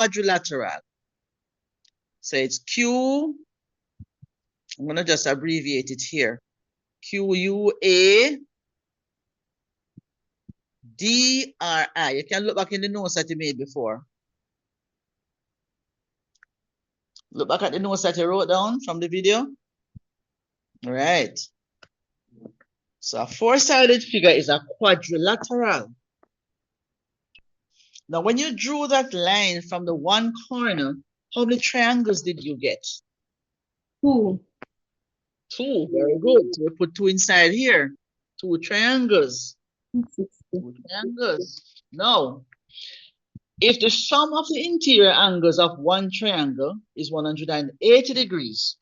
quadrilateral. So it's Q, I'm going to just abbreviate it here. QUADRI. You can look back in the notes that you made before. Look back at the notes that you wrote down from the video. All right. So a four-sided figure is a quadrilateral. Now, when you drew that line from the one corner, how many triangles did you get? 2. 2. Very good. So we put 2 inside here. 2 triangles. 2 triangles. Now, if the sum of the interior angles of one triangle is 180 degrees,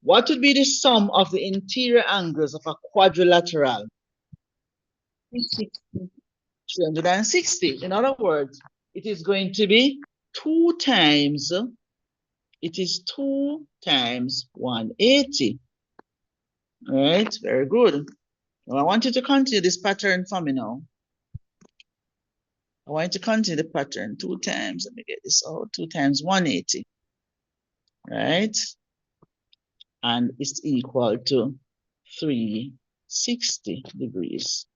what would be the sum of the interior angles of a quadrilateral? 360. In other words, it is going to be 2 times, it is 2 times 180. All right, very good. Now I want you to continue this pattern for me now. I want you to continue the pattern 2 times. Let me get this out. 2 times 180. Right? And it's equal to 360 degrees.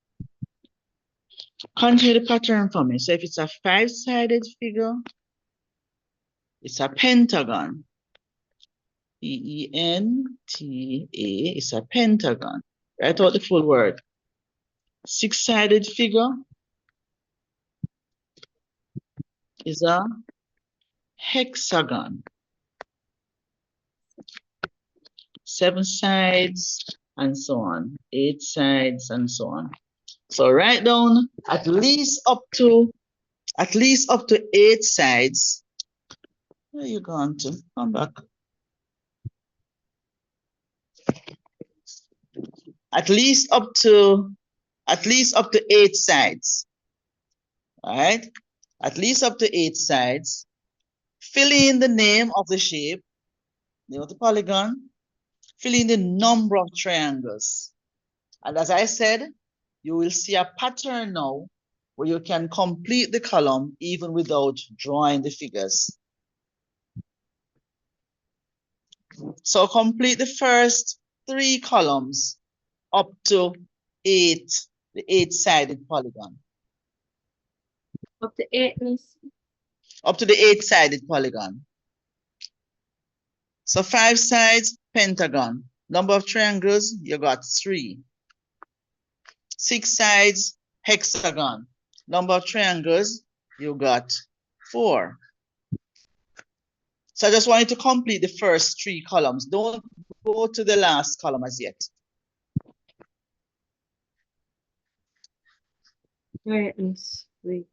Continue the pattern for me. So if it's a 5-sided figure, it's a pentagon. P-E-N-T-A is a pentagon. Write out the full word. 6-sided figure is a hexagon. 7 sides and so on. 8 sides and so on. So write down at least up to 8 sides. Where are you going to? Come back. At least up to 8 sides. All right? At least up to 8 sides. Fill in the name of the shape, name of the polygon. Fill in the number of triangles. And as I said, you will see a pattern now where you can complete the column even without drawing the figures. So complete the first 3 columns up to 8, the 8-sided polygon. Up to 8, miss. Up to the 8-sided polygon. So 5 sides, pentagon. Number of triangles, you got 3. 6 sides, hexagon. Number of triangles, you got 4. So I just want you to complete the first 3 columns. Don't go to the last column as yet. Wait, miss. Wait.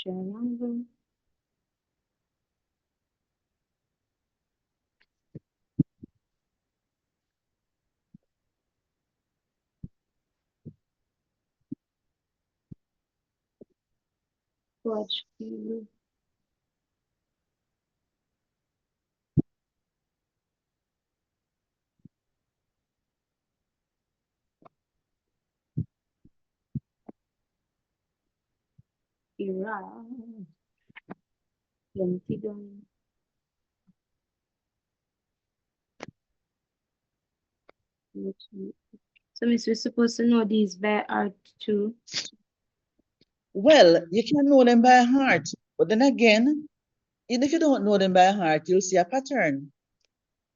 Triangle. Watch you. Iran. Pentagon. So, miss, we're supposed to know these by heart too. Well, you can know them by heart, but then again, even if you don't know them by heart, you'll see a pattern.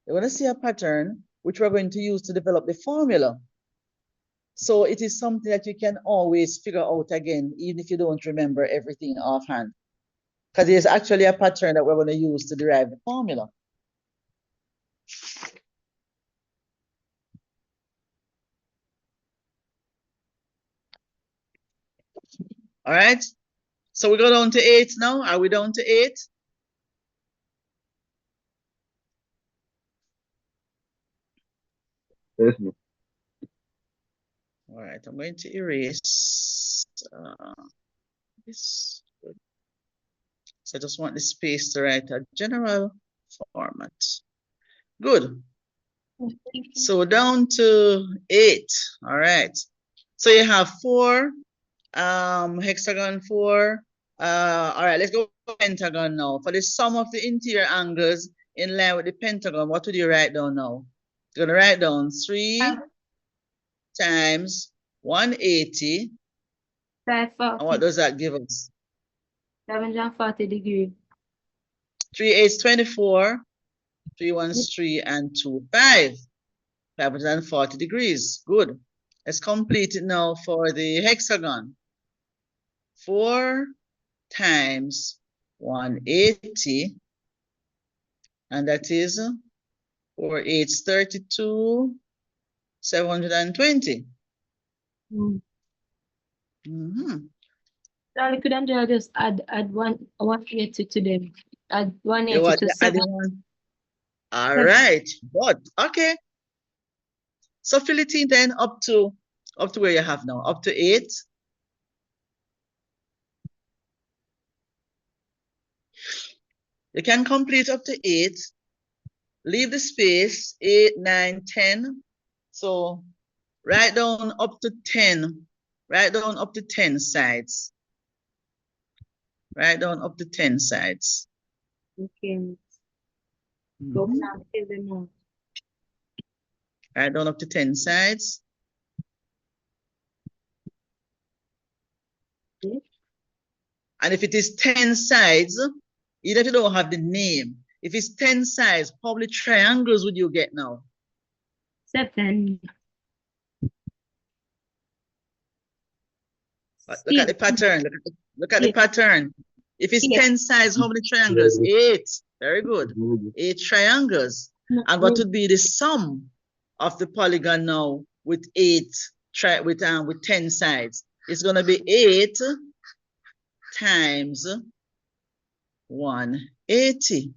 You're going to see a pattern which we're going to use to develop the formula. So it is something that you can always figure out again, even if you don't remember everything offhand. Because there's actually a pattern that we're going to use to derive the formula. All right. So we go down to 8 now. Are we down to 8? Yes, ma'am. All right. I'm going to erase this. So I just want the space to write a general format. Good. So down to 8. All right. So you have 4, hexagon 4. All right, let's go pentagon now. For the sum of the interior angles in line with the pentagon, what would you write down now? You're gonna write down 3 times 180. 540. And what does that give us? 740 degrees. 3 8 is 24. 3 1's 3 and 2 5. 540 degrees. Good. Let's complete it now for the hexagon. 4 times 180, and that is 4 8 is 32, 720. So we couldn't just add 180 to them. Add 180 You want to to add 7. one? All right, good. Okay. So fill it in then up to where you have now, up to 8. You can complete up to 8. Leave the space 8, 9, 10. So write down up to 10. Write down up to 10 sides. Write down up to 10 sides. Okay. Go now, fill them out. Write down up to 10 sides. Okay. And if it is 10 sides, even if you don't have the name, if it's 10 sides, how many triangles would you get now? 7. Look at the pattern. Look at the pattern. If it's 10 sides, how many triangles? 8. Very good. 8 triangles. And what would be the sum of the polygon now with 10 sides? It's going to be 8 times 180.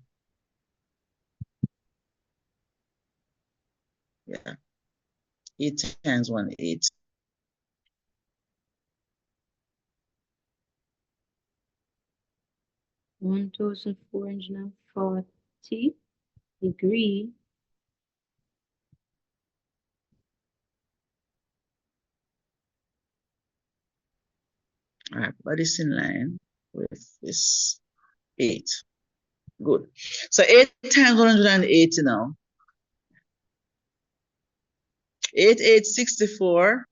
Yeah. 8 times 180. 1,440 degree. All right, but it's in line with this 8. Good. So 8 times 180 now. 8 8 64.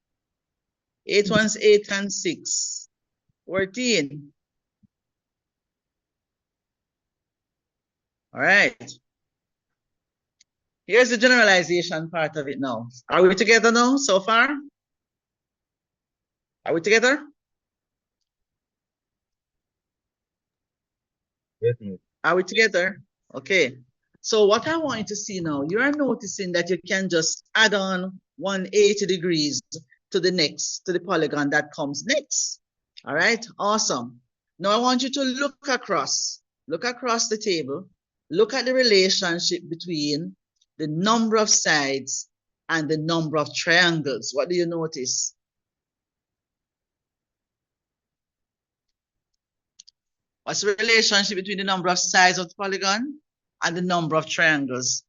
8 1's 8 and 6. 14. All right. Here's the generalization part of it now. Are we together now so far? Are we together? Yes. Are we together? Okay. So what I want you to see now, you are noticing that you can just add on 180 degrees to the polygon that comes next. All right, awesome. Now I want you to look across the table, look at the relationship between the number of sides and the number of triangles. What do you notice? What's the relationship between the number of sides of the polygon and the number of triangles?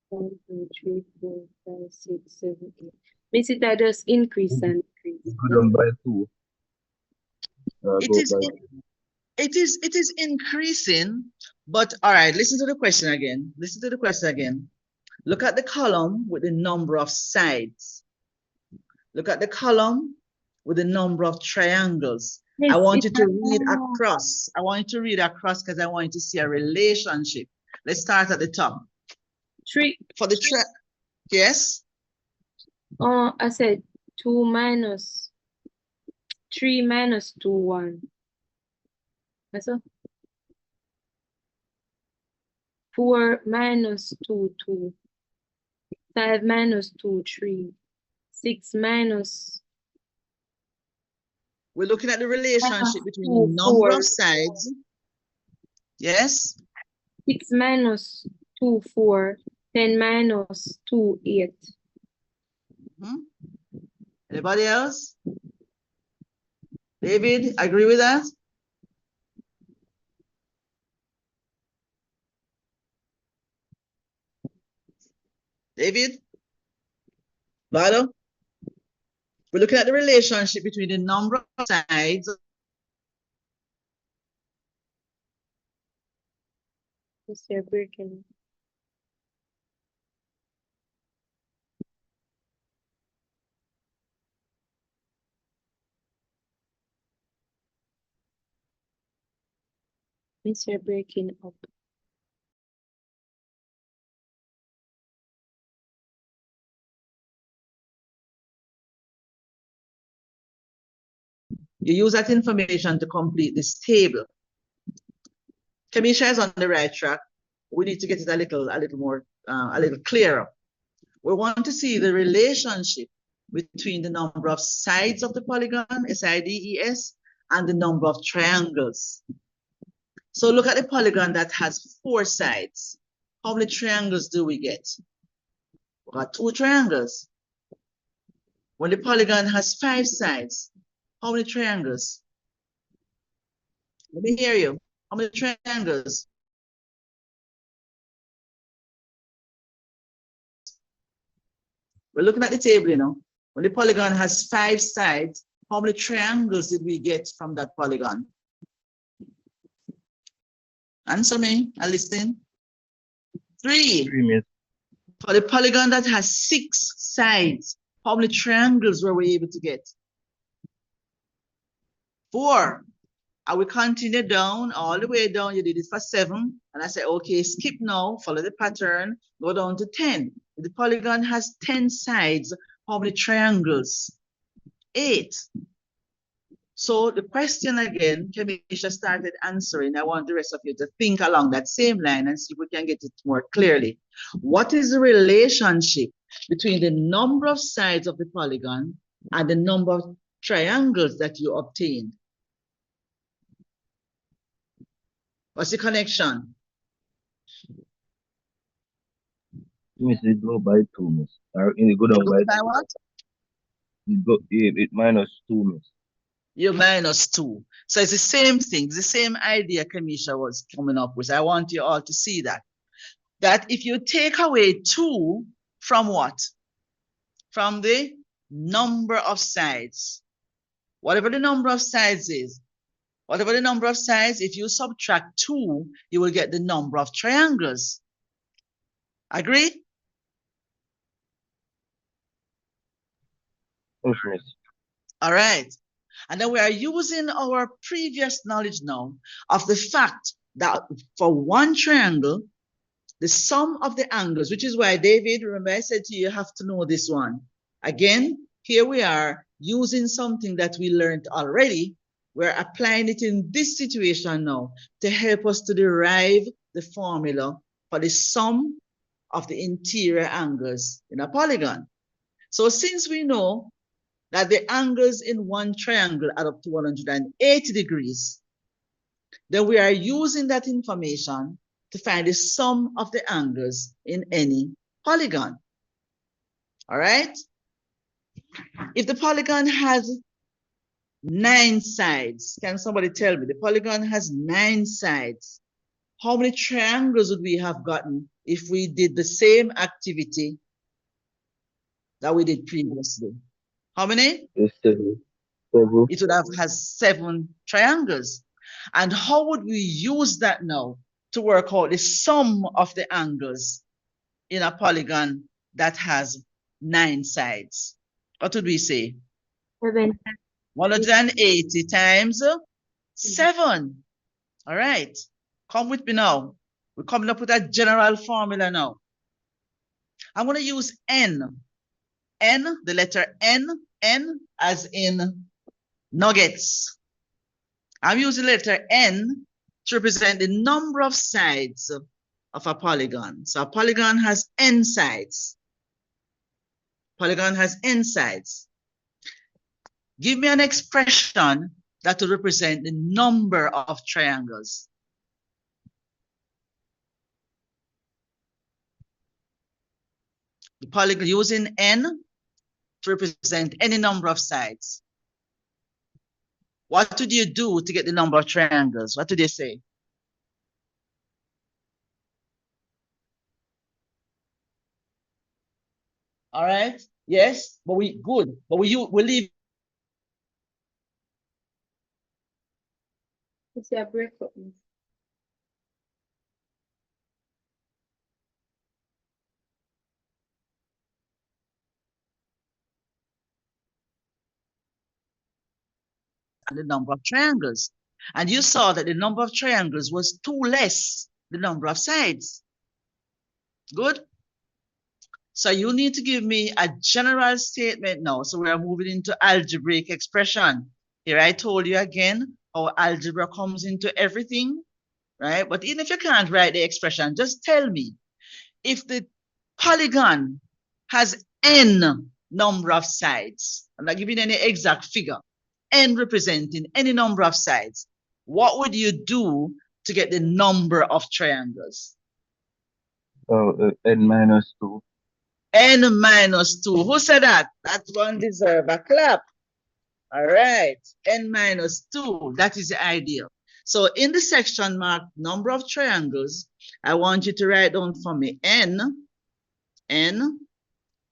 1, 2, 3, 4, 5, 6, 7, 8. Means it that just increase and increase. Go down by 2. It is increasing, but all right, listen to the question again. Look at the column with the number of sides. Look at the column with the number of triangles. I want you to read across. I want you to read across because I want you to see a relationship. Let's start at the top. 3. For the yes? Oh, I said 2 minus 3 minus 2, 1. That's all. 4 minus 2, 2. 5 minus 2, 3. 6 minus. We're looking at the relationship between the number of sides. Yes? 6 minus 2, 4. 10 minus 2, 8. Anybody else? David, agree with that? David? Valo? We're looking at the relationship between the number of sides. Mr. Birkin. Mr. Birkin up. You use that information to complete this table. Kamisha is on the right track. We need to get it a little more, a little clearer. We want to see the relationship between the number of sides of the polygon, SIDES, and the number of triangles. So look at the polygon that has 4 sides. How many triangles do we get? We got 2 triangles. When the polygon has 5 sides, how many triangles? Let me hear you. How many triangles? We're looking at the table, you know. When the polygon has 5 sides, how many triangles did we get from that polygon? Answer me, I listen. 3. 3, miss. For the polygon that has 6 sides, how many triangles were we able to get? 4. I will continue down, all the way down. You did it for 7. And I said, okay, skip now, follow the pattern, go down to 10. The polygon has 10 sides. How many triangles? 8. So the question again, Kamisha started answering. I want the rest of you to think along that same line and see if we can get it more clearly. What is the relationship between the number of sides of the polygon and the number of triangles that you obtained? What's the connection? Miss, it go by 2, miss. Or it go down by what? It minus 2, miss. You're minus 2. So it's the same thing, the same idea Kamisha was coming up with. I want you all to see that. That if you take away 2 from what? From the number of sides. Whatever the number of sides is, whatever the number of sides, if you subtract 2, you will get the number of triangles. Agree? Yes, miss. All right. And then we are using our previous knowledge now of the fact that for one triangle, the sum of the angles, which is why, David, remember I said to you, you have to know this one. Again, here we are using something that we learned already. We're applying it in this situation now to help us to derive the formula for the sum of the interior angles in a polygon. So since we know that the angles in one triangle add up to 180 degrees, then we are using that information to find the sum of the angles in any polygon. All right? If the polygon has 9 sides, can somebody tell me? The polygon has 9 sides. How many triangles would we have gotten if we did the same activity that we did previously? How many? It's 7. 7. It would have has 7 triangles. And how would we use that now to work out the sum of the angles in a polygon that has 9 sides? What would we say? 7. 180 times 7. All right. Come with me now. We're coming up with a general formula now. I'm going to use N. N, the letter N as in nuggets. I'm using the letter N to represent the number of sides of a polygon. So a polygon has N sides. Polygon has N sides. Give me an expression that will represent the number of triangles. The polygon using N to represent any number of sides. What did you do to get the number of triangles? What did they say? All right. Yes, but we leave. It's a breakup. The number of triangles. And you saw that the number of triangles was 2 less the number of sides. Good? So you need to give me a general statement now. So we are moving into algebraic expression. Here I told you again how algebra comes into everything, right? But even if you can't write the expression, just tell me if the polygon has n number of sides. I'm not giving any exact figure. N representing any number of sides. What would you do to get the number of triangles? N minus 2. N minus 2. Who said that? That one deserves a clap. All right. N minus 2. That is the ideal. So in the section marked number of triangles, I want you to write down for me N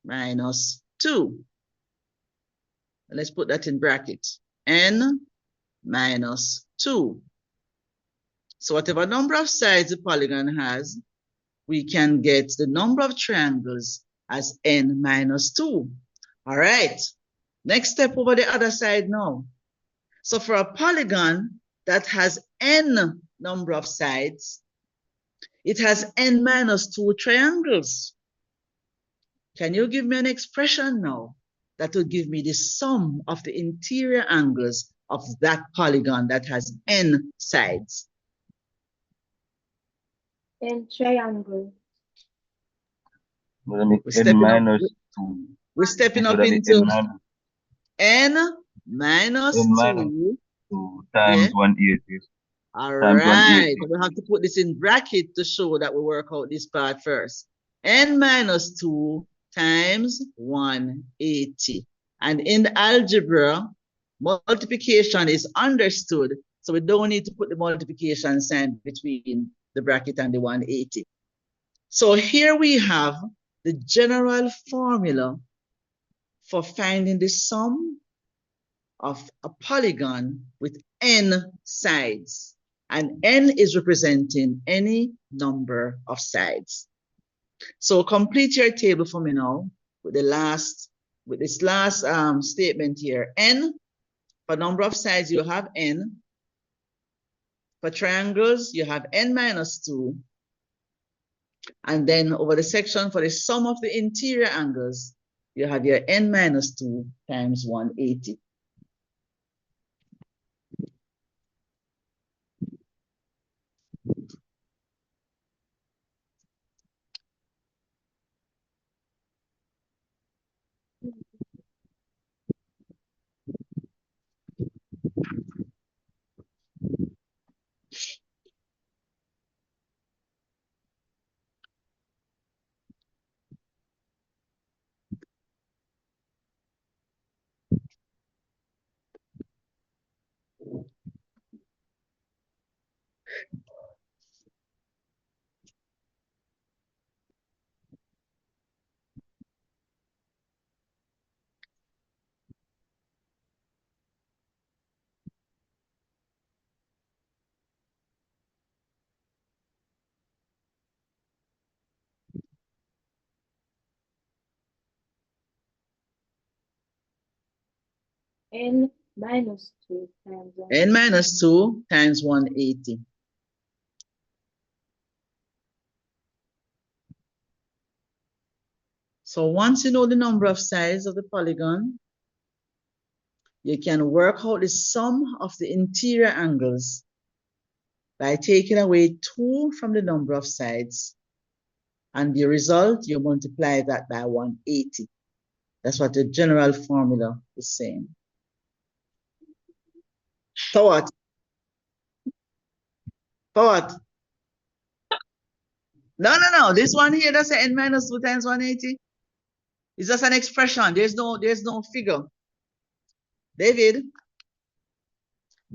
minus 2. Let's put that in brackets. N minus 2. So whatever number of sides the polygon has, we can get the number of triangles as n minus 2. All right. Next step over the other side now. So for a polygon that has n number of sides, it has n minus 2 triangles. Can you give me an expression now that will give me the sum of the interior angles of that polygon that has n sides? N triangle. We're N minus 2. We're stepping up into n minus 2 times 180. All right, we have to put this in bracket to show that we work out this part first. N minus 2 times 180. And in algebra, multiplication is understood, so we don't need to put the multiplication sign between the bracket and the 180. So here we have the general formula for finding the sum of a polygon with n sides. And n is representing any number of sides. So complete your table for me now with this last statement here. N, for number of sides, you have n. For triangles, you have n minus 2. And then over the section for the sum of the interior angles, you have your n minus 2 times 180. N minus 2 times 180. N minus 2 times 180. So once you know the number of sides of the polygon, you can work out the sum of the interior angles by taking away 2 from the number of sides. And the result, you multiply that by 180. That's what the general formula is saying. So what? For what? No. This one here, that's n minus 2 times 180. It's just an expression. There's no figure. David,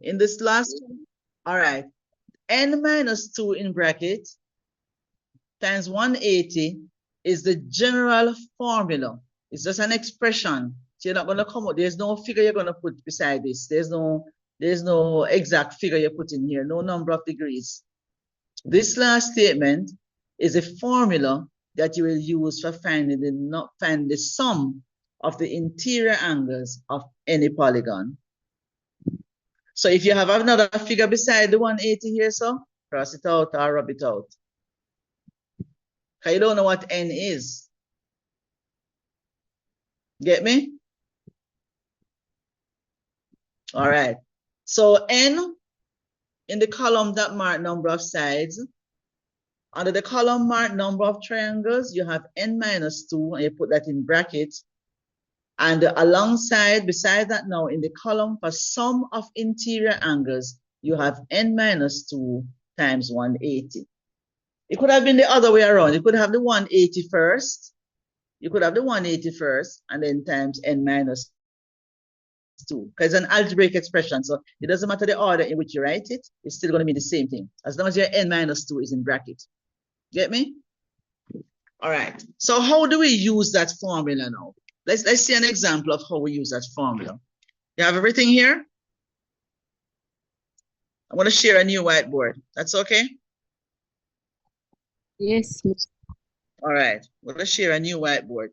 in this last, all right, n minus 2 in bracket times 180 is the general formula It's just an expression. So you're not going to come out. There's no figure you're going to put beside this. There's no exact figure you put in here. No number of degrees. This last statement is a formula that you will use for finding the sum of the interior angles of any polygon. So if you have another figure beside the 180 here, so cross it out or rub it out. Because you don't know what n is. Get me? All right. So n in the column that mark number of sides. Under the column marked number of triangles, you have n minus 2, and you put that in brackets. And alongside, beside that now, in the column for sum of interior angles, you have n minus 2 times 180. It could have been the other way around. You could have the 180 first. You could have the 180 first, and then times n minus 2. Because it's an algebraic expression, so it doesn't matter the order in which you write it, it's still going to be the same thing, as long as your n minus 2 is in bracket. Get me? All right. So how do we use that formula now? Let's see an example of how we use that formula. You have everything here? I want to share a new whiteboard. That's okay? Yes. All right. We're going to share a new whiteboard.